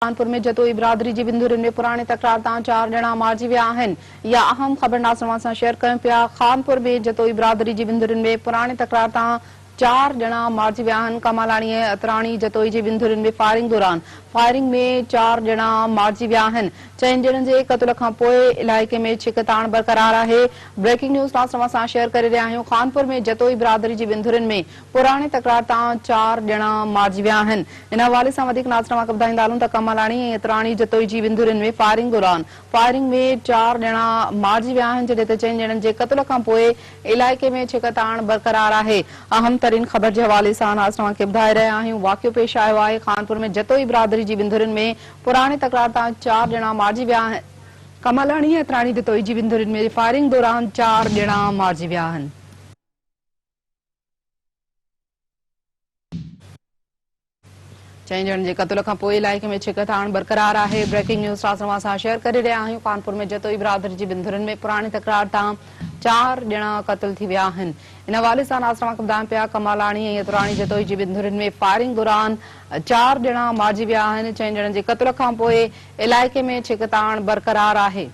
कानपुर में जतोई बिरादरी जी बिंदुरन में पुराने तकरार तां 4 ॼणा मारिजी विया आहिनि। या अहम ख़बर नासरवा सां शेयर कयूं पिया। कानपुर में जतोई बिरादरी जी बिंदुरन में पुराने तकरार तां 4 ॼणा मारिजी विया आहिनि। कमालाणी ऐं अतराणी जतोई जी बिंदुरन में फायरिंग में 4 ॼणा मारिजी विया आहिनि। 4 ॼणनि जे क़त्ल खां पोइ इलाइक़े में छिकताण बरक़रार आहे। ब्रेकिंग न्यूज़ नासरवा सां शेयर करे रहिया आहियूं। कानपुर में जतोई बिरादरी जी बिंदुरन में पुराने तकरार तां 4 ॼणा मारिजी विया आहिनि। इन हवाले सां वधीक नासरवा खे ॿुधाईंदा हलूं त कमालाणी ऐं अतराणी जतोई जी बिंदुरन में फायरिंग में 4 ॼणा मारिजी विया आहिनि, जॾहिं त 4 ॼणनि जे क़त्ल खां पोइ इलाइक़े में छिकताण बरक़रार आहे। अहम तरीन ख़बर जे हवाले सां नासरवा खे ॿुधाए रहिया आहियूं। वाक़ियो पेश आयो आहे कानपुर में जतोई बिरादरी जी बिंदुरन में पुराने तकरार तां 4 ॼणा मारिजी विया आहिनि। कमालाणी ऐं अतराणी जतोई जी बिंदुरन में फायरिंग दौरान 4 ॼणा मारिजी विया आहिनि। 4 ॼणनि जे क़त्ल खां पोइ इलाइक़े में छिकताण बरक़रार आहे। ब्रेकिंग न्यूज़ नासरवा सां शेयर करे रहिया आहियूं। कानपुर में जतोई बिरादरी जी बिंदुरन में पुराने तकरार तां 4 ॼणा क़त्ल थी विया आहिनि। इन हवाले सां नासरवा खे ॿुधाइनि पिया कमालाणी ऐं अतराणी जतोई जी बिंदुरन में फायरिंग दौरान 4 ॼणा मारिजी विया आहिनि। 4 ॼणनि जे क़त्ल खां पोइ इलाइक़े में छिकताण बरक़रार आहे।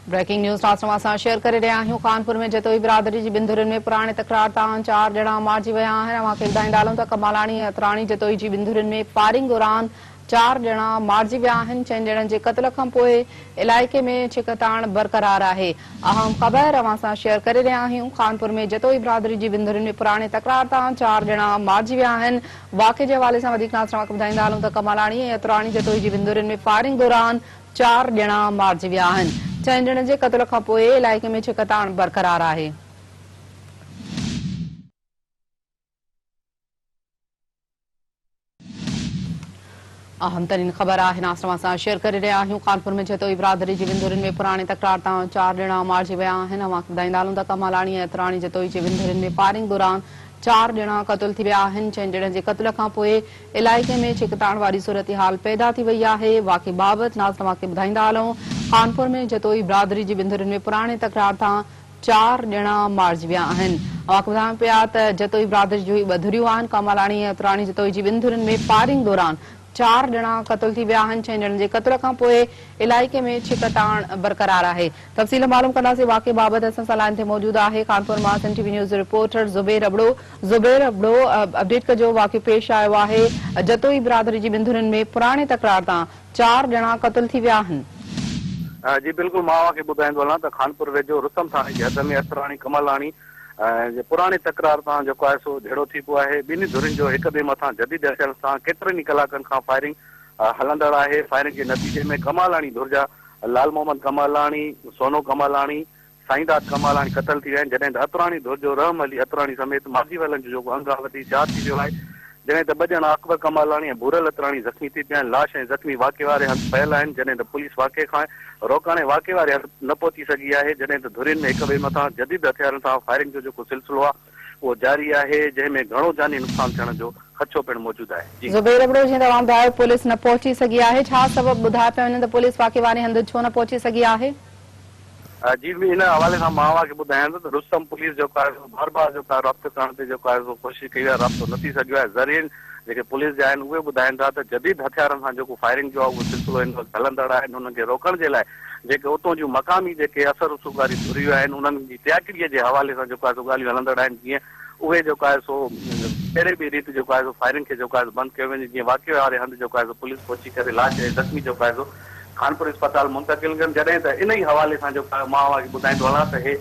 ब्रेकिंग न्यूज़ नासरवा सां शेयर करे रहिया आहियूं। कानपुर में जतोई बिरादरी जी बिंदुरन में पुराने तकरार तां 4 ॼणा मारिजी विया आहिनि। अव्हां खे ॿुधाईंदा हलूं त कमालाणी ऐं अतराणी जतोई जी बिंदुरन में फायरिंग दौरान 4 ॼणा मारिजी विया आहिनि। 4 ॼणनि जे क़त्ल खां पोइ इलाइक़े में छिकताण बरक़रार आहे। अहम ख़बर अव्हां सां शेयर करे रहिया आहियूं। कानपुर में जतोई बिरादरी जी बिंदुरन में पुराने तकरार तां 4 ॼणा मारिजी विया आहिनि। वाक़े जे हवाले सां वधीक नासरवा खे ॿुधाईंदा हलूं त कमालाणी ऐं अतराणी जतोई जी बिंदुरन में फायरिंग दौरान 4 ॼणा मारिजी विया आहिनि। 4 ॼणनि जे क़त्ल खां पोइ इलाइक़े में छिकताण बरक़रार आहे। अहम तरीन ख़बर आहे नासरवा सां शेयर करे रहिया आहियूं। कानपुर में जतोई बिरादरी जी बिंदुरन में पुराने तकरार तां 4 ॼणा मारिजी विया आहिनि। अव्हां खे ॿुधाईंदा हलूं त कमालाणी ऐं अतराणी जतोई जी बिंदुरन में फायरिंग दौरान 4 ॼणा क़त्ल थी विया आहिनि। 4 ॼणनि जे क़त्ल खां पोइ इलाइक़े में छिकताण वारी सूरत हाल पैदा थी वई आहे। वाक़े बाबति नासरवा खे ॿुधाईंदा हलूं। कानपुर में जतोई बिरादरी जी बिंदुरन में पुराने तकरार तां 4 ॼणा मारिजी विया आहिनि। अव्हां खे ॿुधायूं पिया त जतोई बिरादरी जूं ॿ धुरियूं आहिनि। कमालाणी ऐं अतराणी जतोई जी बिंदुरन में फायरिंग दौरान 4 ॼणा क़त्ल थी विया आहिनि। 6 ॼणनि जे क़त्ल खां पोइ इलाइक़े में छिकताण बरक़रार आहे। तफ़सील मालूम कंदासीं। वाक़े बाबति असां सां लाइन ते मौजूदु आहे कानपुर मां Sun TV news reporter Zubair Abro. Update कजो। वाक़ियो पेश आयो आहे जतोई बिरादरी जी बिंदुरन में पुराने तकरार तां 4 ॼणा क़त्ल थी विया आहिनि। जी बिल्कुल, मां खे ॿुधाईंदो हलां त खानपुर वेझो रुस्तम थाणे जी हद में अतराणी कमालाणी पुराने तकरार तां जेको आहे सो झेड़ो थी पियो आहे। ॿिन्ही धुरियुनि जो हिक ॿिए मथां जदीद अचण सां केतिरनि ई कलाकनि खां फायरिंग हलंदड़ आहे। फायरिंग जे नतीजे में कमालाणी धुर जा लाल मोहम्मद कमालाणी, सोनो कमालाणी, साईंदास कमालाणी क़त्ल थी विया आहिनि, जॾहिं त अतराणी धुर जो रहम अली अतराणी समेत माजी वालनि जो जेको अंग आहे चार थी वियो आहे। जॾहिं त 2 ॼणा अकबर कमालाणी ऐं भूरल अतराणी ज़ख़्मी थी पिया आहिनि। लाश ऐं ज़ख़्मी वाक़े वारे हंधि पयल आहिनि, जॾहिं त पुलिस वाक़े खां रोकाणे वाक़े वारे हंधि न पहुची सघी आहे। जॾहिं त धुरियुनि में हिक ॿिए मथां जदीद हथियारनि सां फायरिंग जो जेको सिलसिलो आहे उहो जारी आहे, जंहिंमें घणो जानी नुक़सान थियण जो ख़दशो पिणु मौजूदु आहे। ज़ुबैर अबड़ो, जीअं तव्हां ॿुधायो पुलिस न पहुची सघी आहे, छा सबब ॿुधाए पिया वञनि त पुलिस वाक़े वारे हंधि छो न पहुची सघी आहे? जी इन हवाले सां मां खे ॿुधायां थो त रुस्तम पुलिस जेको आहे बार बार जेको आहे राब्तो करण ते जेको आहे कोशिशि कई आहे, राब्तो न थी सघियो आहे। ज़रिए जेके पुलिस जा आहिनि उहे ॿुधाइनि था त जदीद हथियारनि सां जेको फायरिंग जो आहे उहो सिलसिलो हिन वक़्तु हलंदड़ आहे। हुननि खे रोकण जे लाइ जेके उतां जूं मक़ामी जेके असर रसूख़ धुरियूं आहिनि उन्हनि जी तयाकीअ जे हवाले सां जेको आहे सो ॻाल्हियूं हलंदड़ आहिनि। जीअं उहे जेको आहे सो कहिड़े बि रीति जेको आहे सो फायरिंग खे जेको आहे बंदि कयो वञे। जीअं वाक़े वारे हंधि जेको आहे सो पुलिस पहुची करे लाश ऐं ज़ख़्मी जेको आहे सो कानपुर अस्पताल मुंतक़िल कनि। जॾहिं त इन ई हवाले सां जेको आहे मां ॿुधाईंदो हलां त हे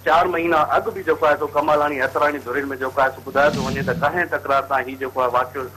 4 महीना अॻु बि जेको आहे सो कमालाणी अतराणी धुरियुनि में जेको आहे सो ॿुधायो थो वञे त कंहिं तकरार तां ही जेको आहे वाक़ियो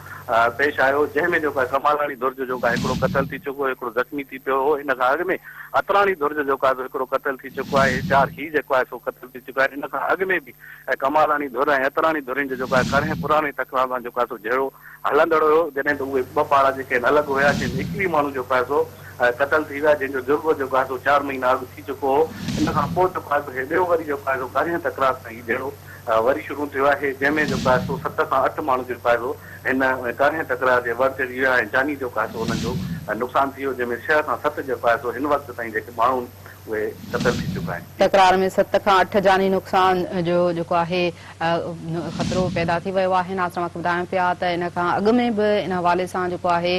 पेश आयो, जंहिंमें जेको आहे कमालाणी धुर जो जेको आहे हिकिड़ो क़त्ल थी चुको, हिकिड़ो ज़ख़्मी थी पियो हो। इन खां अॻु में अतराणी धुर जो जेको आहे सो हिकिड़ो क़त्ल थी चुको आहे। 4 ही जेको आहे सो क़त्ल थी चुका आहिनि। इन खां अॻु में बि कमालाणी धुर ऐं अतराणी धुरियुनि जो जेको आहे कंहिं पुराणे तकरार सां जेको आहे सो झेड़ो हलंदड़ हुयो, जॾहिं त उहे 2 पाड़ा जेके अलॻि हुया, जंहिंमें हिकु ई माण्हू जेको आहे सो क़त्ल थी विया, जंहिंजो जुर्म जेको आहे सो 4 महीना अॻु थी चुको हो। इन खां पोइ जेको आहे सो ॿियो वरी जेको आहे सो कंहिं तकरार सां ही झेड़ो वरी शुरू थियो आहे, जंहिंमें जेको आहे सो 7 खां 8 माण्हू जेको आहे सो हिन कंहिं तकरार जे वर्त विया ऐं जानी जेको आहे सो हुननि जो नुक़सान थी वियो, जंहिंमें 6 खां 7 जेको आहे सो हिन वक़्त ताईं जेके माण्हू उहे क़तल थी चुका आहिनि। तकरार में 7 खां 8 जानी नुक़सान जो जेको आहे ख़तरो पैदा थी वियो आहे। नाज़रीन खे ॿुधायूं पिया त इन खां अॻु में बि इन हवाले सां जेको आहे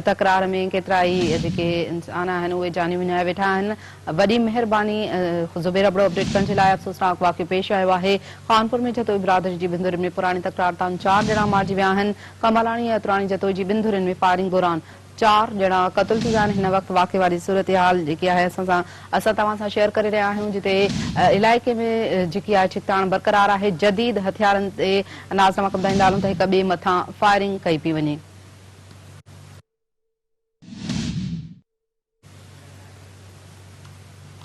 तकरार में केतिरा ई जेके इंसान आहिनि उहे जानी विञाए वेठा आहिनि। वॾी महिरबानी ज़ुबैर अबड़ो अपडेट करण जे लाइ। अफ़सोसनाक वाक़ियो पेश आयो आहे। कानपुर में जतोई बिरादरी जी ॿिनि धुरियुनि में पुराणी तकरार तां 4 ॼणा मारिजी विया आहिनि। कमलाणी ऐं अतराणी जतोई जी ॿिनि धुरियुनि में फायरिंग दौरान 4 ॼणा क़तल थी विया आहिनि। हिन वक़्तु वाक़े वारी सूरत हाल जेकी आहे असां तव्हां सां शेयर करे रहिया आहियूं, जिते इलाइक़े में जेकी आहे छिकताण बरक़रार आहे। जदीद हथियारनि ते नाज़रीन खे ॿुधाईंदा हलूं त हिक ॿिए मथां फायरिंग कई पई वञे।